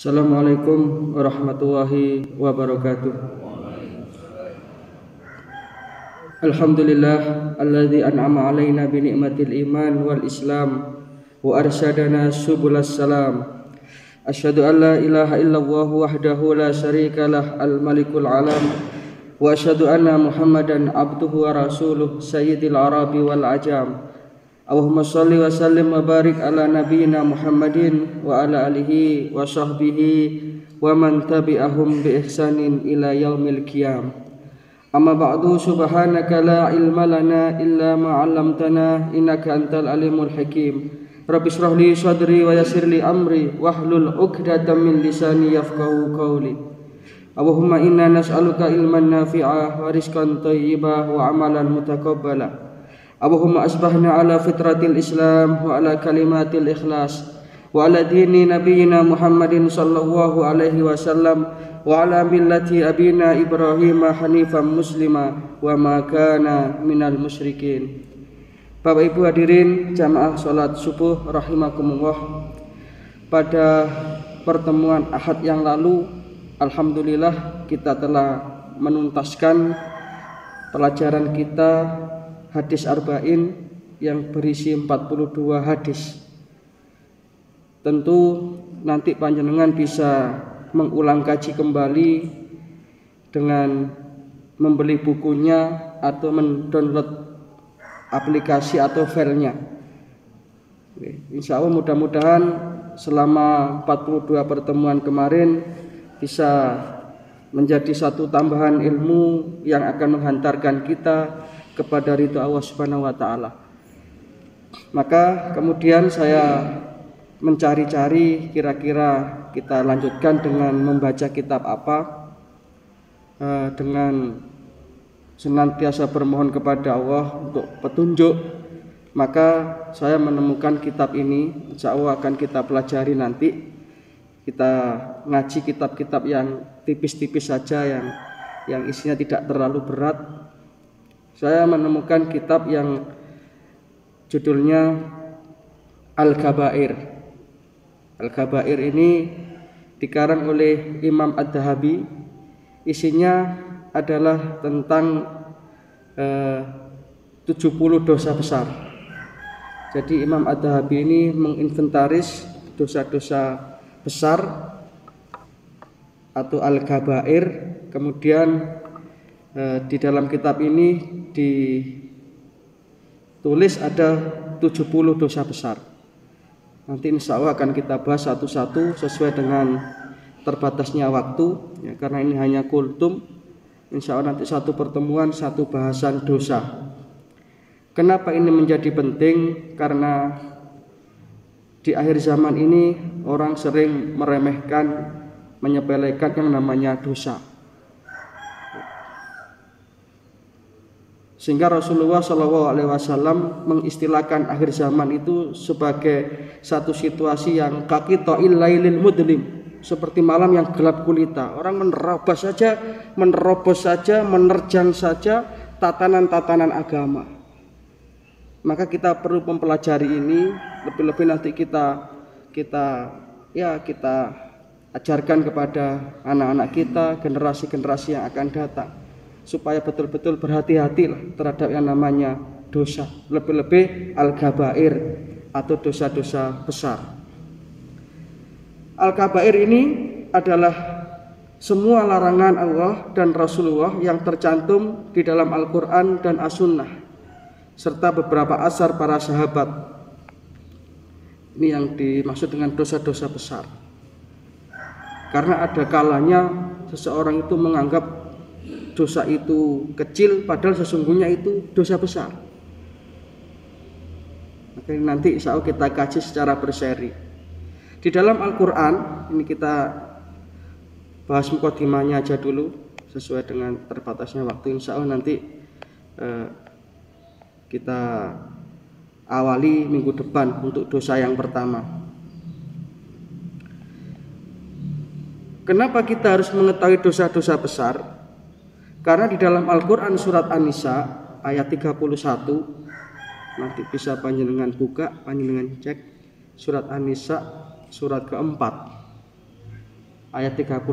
Assalamualaikum warahmatullahi wabarakatuh. Alhamdulillah alladzi an'ama alaina bi ni'matil iman wal islam wa arsyadana subulas salam. Asyhadu an la ilaha illallah wahdahu la syarikalah al malikul alam wa asyhadu anna Muhammadan abduhu wa rasuluh sayyidil arabi wal ajam. Allahumma sholli wa sallim wa barik ala nabiyyina Muhammadin wa ala alihi wa sahbihi wa man tabi'ahum bi ihsanin ila yaumil qiyam. Amma ba'du, subhanaka la ilma lana illa ma 'allamtana innaka antal alimul hakim. Rabbi shrah li sadri wa yassir li amri wahlul 'uqdatam min lisani yafqahu qawli. Allahumma inna nas'aluka ilman nafi'a wa rizqan thayyiban wa amalan mutaqabbala. Allahumma asbahna ala fitratil Islam wa ala kalimatil ikhlas wa ala dini nabiyyina Muhammadin sallallahu alaihi wasallam wa ala millati abina Ibrahim hanifan muslima wa ma kana minal musyrikin. Bapak Ibu hadirin jamaah salat subuh rahimakumullah. Pada pertemuan Ahad yang lalu, alhamdulillah kita telah menuntaskan pelajaran kita hadis arba'in yang berisi 42 hadis. Tentu nanti panjenengan bisa mengulang kaji kembali dengan membeli bukunya atau mendownload aplikasi atau filenya. Insya Allah mudah-mudahan selama 42 pertemuan kemarin bisa menjadi satu tambahan ilmu yang akan menghantarkan kita kepada ridho Allah Subhanahu wa taala. Maka kemudian saya mencari-cari kira-kira kita lanjutkan dengan membaca kitab apa, dengan senantiasa bermohon kepada Allah untuk petunjuk. Maka saya menemukan kitab ini, insya Allah akan kita pelajari nanti. Kita ngaji kitab-kitab yang tipis-tipis saja, yang isinya tidak terlalu berat. Saya menemukan kitab yang judulnya Al-Kabair. Al-Kabair ini dikarang oleh Imam Ad-Dhahabi. Isinya adalah tentang 70 dosa besar. Jadi Imam Ad-Dhahabi ini menginventaris dosa-dosa besar atau Al-Kabair. Kemudian di dalam kitab ini ditulis ada 70 dosa besar. Nanti insya Allah akan kita bahas satu-satu sesuai dengan terbatasnya waktu ya, karena ini hanya kultum. Insya Allah nanti satu pertemuan satu bahasan dosa. Kenapa ini menjadi penting? Karena di akhir zaman ini orang sering meremehkan, menyepelekan yang namanya dosa. Sehingga Rasulullah SAW mengistilahkan akhir zaman itu sebagai satu situasi yang kaqita'il lailil mudlim, seperti malam yang gelap gulita. Orang menerobos saja, menerjang saja tatanan-tatanan agama. Maka kita perlu mempelajari ini, lebih-lebih nanti kita ajarkan kepada anak-anak kita, generasi-generasi yang akan datang, supaya betul-betul berhati-hati terhadap yang namanya dosa, lebih-lebih al-kabair atau dosa-dosa besar. Al-kabair ini adalah semua larangan Allah dan Rasulullah yang tercantum di dalam Al-Quran dan As-Sunnah, serta beberapa asar para sahabat. Ini yang dimaksud dengan dosa-dosa besar. Karena ada kalanya seseorang itu menganggap dosa itu kecil, padahal sesungguhnya itu dosa besar. Maka nanti insya Allah kita kaji secara berseri. Di dalam Al-Quran, ini kita bahas mukadimahnya aja dulu, sesuai dengan terbatasnya waktu. Insya Allah nanti kita awali minggu depan untuk dosa yang pertama. Kenapa kita harus mengetahui dosa-dosa besar? Karena di dalam Al-Quran surat An-Nisa ayat 31, nanti bisa panjenengan buka, panjenengan cek surat An-Nisa surat keempat. ayat 31.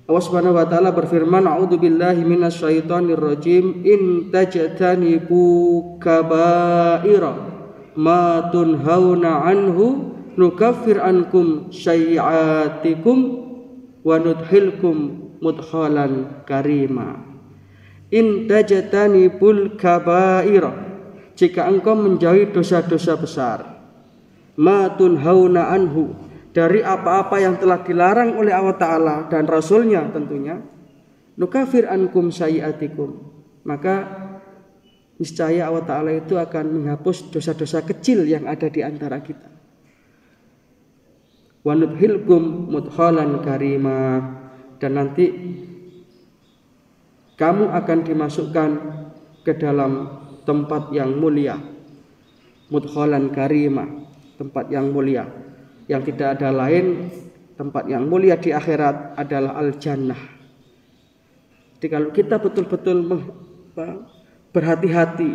Allah Subhanahu wa taala berfirman, a'udzubillahi minasyaitonirrajim, in tajtanibu kaba'ira ma tunhauna anhu nukaffir ankum sayyi'atikum wa nudkhilkum mudkhalan karima. In tajtanibul kaba'ira, jika engkau menjauhi dosa-dosa besar, ma tunhauna anhu, dari apa-apa yang telah dilarang oleh Allah Ta'ala dan Rasulnya tentunya, nukafir ankum sayyi'atikum, maka niscaya Allah Ta'ala itu akan menghapus dosa-dosa kecil yang ada di antara kita. Wa nudkhilkum mudkhalan karima, dan nanti kamu akan dimasukkan ke dalam tempat yang mulia. Mudkhalan karima, tempat yang mulia, yang tidak ada lain. Tempat yang mulia di akhirat adalah al-jannah. Jadi kalau kita betul-betul berhati-hati,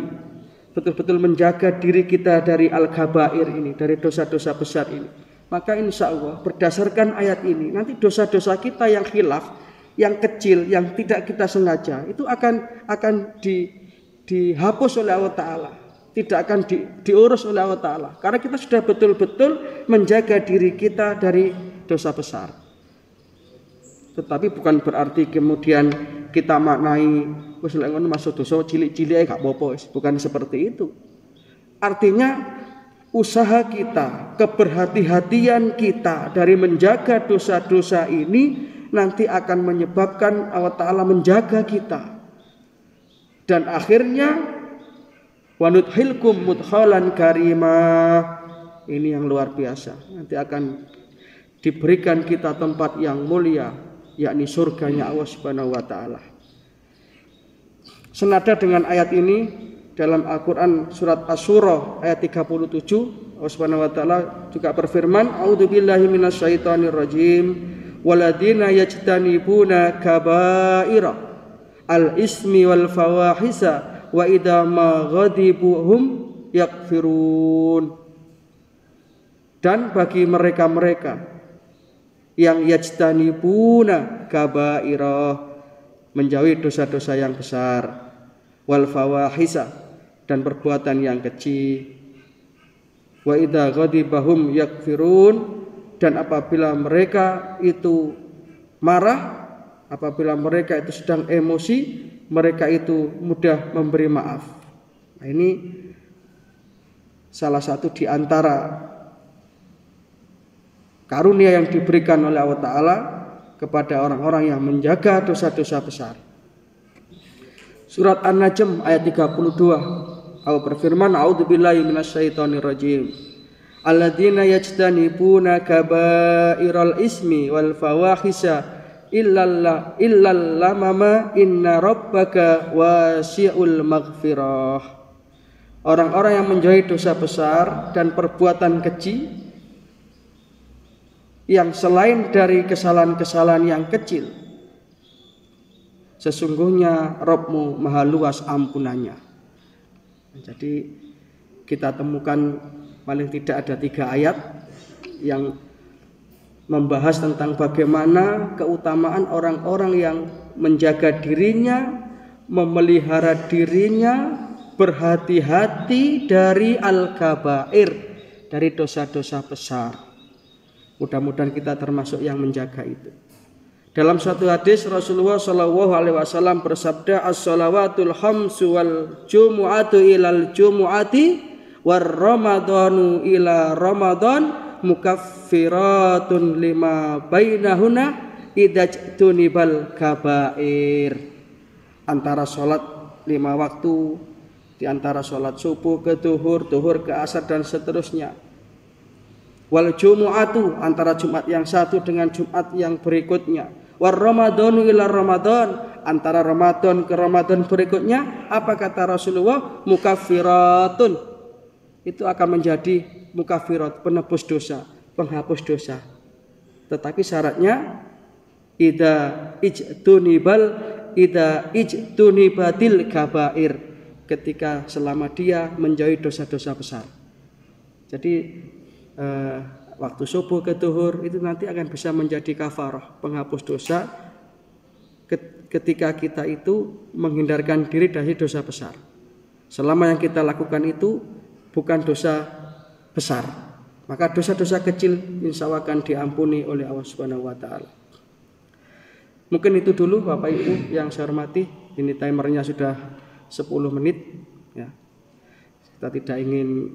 betul-betul menjaga diri kita dari al-kabair ini, dari dosa-dosa besar ini, maka insya Allah berdasarkan ayat ini, nanti dosa-dosa kita yang khilaf, yang kecil, yang tidak kita sengaja, itu akan dihapus oleh Allah Ta'ala, tidak akan diurus oleh Allah Ta'ala, karena kita sudah betul-betul menjaga diri kita dari dosa besar. Tetapi bukan berarti kemudian kita maknai wis lek ngono masuk dosa cilik-cilik gak apa-apa, bukan seperti itu. Artinya usaha kita, keberhati-hatian kita dari menjaga dosa-dosa ini nanti akan menyebabkan Allah Ta'ala menjaga kita, dan akhirnya wa nudkhilkum mudkhalan karimah. Ini yang luar biasa. Nanti akan diberikan kita tempat yang mulia, yakni surganya Allah Subhanahu wa taala. Senada dengan ayat ini dalam Al-Qur'an surat Asy-Syura ayat 37, Allah Subhanahu wa taala juga berfirman, a'udzubillahi minasyaitonirrajim, waladina yajtanibuna kaba'ira al-ismi wal fawahisa wa idza ma ghadibuhum yakfirun. Dan bagi mereka-mereka yang yajtanibuna kaba'ira, menjauhi dosa-dosa yang besar, wal fawahisa, dan perbuatan yang kecil, wa idza ghadibahum yakfirun, dan apabila mereka itu marah, apabila mereka itu sedang emosi, mereka itu mudah memberi maaf. Nah, ini salah satu di antara karunia yang diberikan oleh Allah Ta'ala kepada orang-orang yang menjaga dosa-dosa besar. Surat An-Najm ayat 32, Allah berfirman, a'udzubillahi minasyaitonirrajim, alladzina yajtanibuna kaba'iral ismi wal fawahisa illal lamama inna rabbaka wasi'ul maghfirah. Orang-orang yang menjauhi dosa besar dan perbuatan keji, yang selain dari kesalahan-kesalahan yang kecil, sesungguhnya Rabbmu maha luas ampunannya. Jadi kita temukan paling tidak ada 3 ayat yang membahas tentang bagaimana keutamaan orang-orang yang menjaga dirinya, memelihara dirinya, berhati-hati dari al-kabair, dari dosa-dosa besar. Mudah-mudahan kita termasuk yang menjaga itu. Dalam suatu hadis Rasulullah SAW bersabda, as-salawatul khamsu wal jumu'atu ilal jumu'ati war ramadhanu ila ramadhan mukaffiratun lima bainahuna idajtunibal kabair. Antara sholat 5 waktu, di antara sholat subuh ke duhur, duhur ke asar, dan seterusnya. Wal jumu'atu, antara Jumat yang satu dengan Jumat yang berikutnya. War ramadhanu ila ramadhan, antara Ramadan ke Ramadan berikutnya. Apa kata Rasulullah? Mukaffiratun, itu akan menjadi mukaffirat, penebus dosa, penghapus dosa. Tetapi syaratnya idza ijtunibatil kabair, ketika selama dia menjauhi dosa-dosa besar. Jadi waktu subuh ke zuhur, itu nanti akan bisa menjadi kafarah, penghapus dosa ketika kita itu menghindarkan diri dari dosa besar. Selama yang kita lakukan itu bukan dosa besar, maka dosa-dosa kecil insya Allah akan diampuni oleh Allah Subhanahu wa Ta'ala. Mungkin itu dulu Bapak Ibu yang saya hormati. Ini timernya sudah 10 menit ya. Kita tidak ingin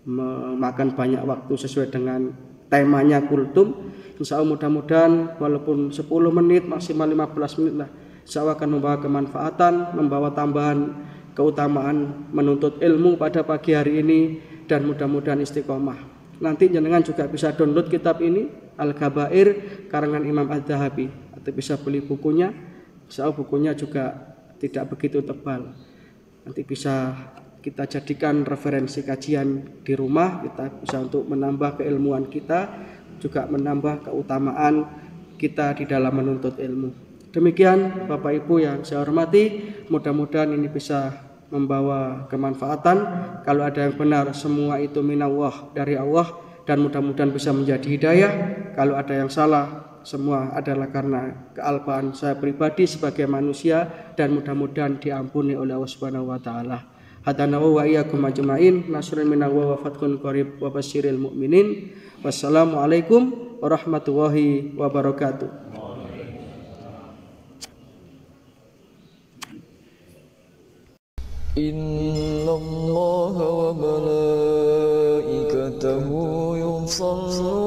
memakan banyak waktu sesuai dengan temanya kultum. Insya Allah mudah-mudahan walaupun 10 menit maksimal 15 menit lah, insya Allah akan membawa kemanfaatan, membawa tambahan keutamaan menuntut ilmu pada pagi hari ini, dan mudah-mudahan istiqomah. Nanti jenengan juga bisa download kitab ini Al-Kabair karangan Imam Az-Zahabi, atau bisa beli bukunya. Insya Allah bukunya juga tidak begitu tebal. Nanti bisa kita jadikan referensi kajian di rumah, kita bisa untuk menambah keilmuan kita, juga menambah keutamaan kita di dalam menuntut ilmu. Demikian Bapak Ibu yang saya hormati, mudah-mudahan ini bisa membawa kemanfaatan. Kalau ada yang benar, semua itu minallah, dari Allah, dan mudah-mudahan bisa menjadi hidayah. Kalau ada yang salah, semua adalah karena kealpaan saya pribadi sebagai manusia, dan mudah-mudahan diampuni oleh Allah Subhanahu wa Ta'ala. Hadana wa iyyakum ajmain, nasrun minallah wa fathun qarib wa basyiril mu'minin. Wassalamualaikum warahmatullahi wabarakatuh. Innallaha wa malaikatahu yusalluna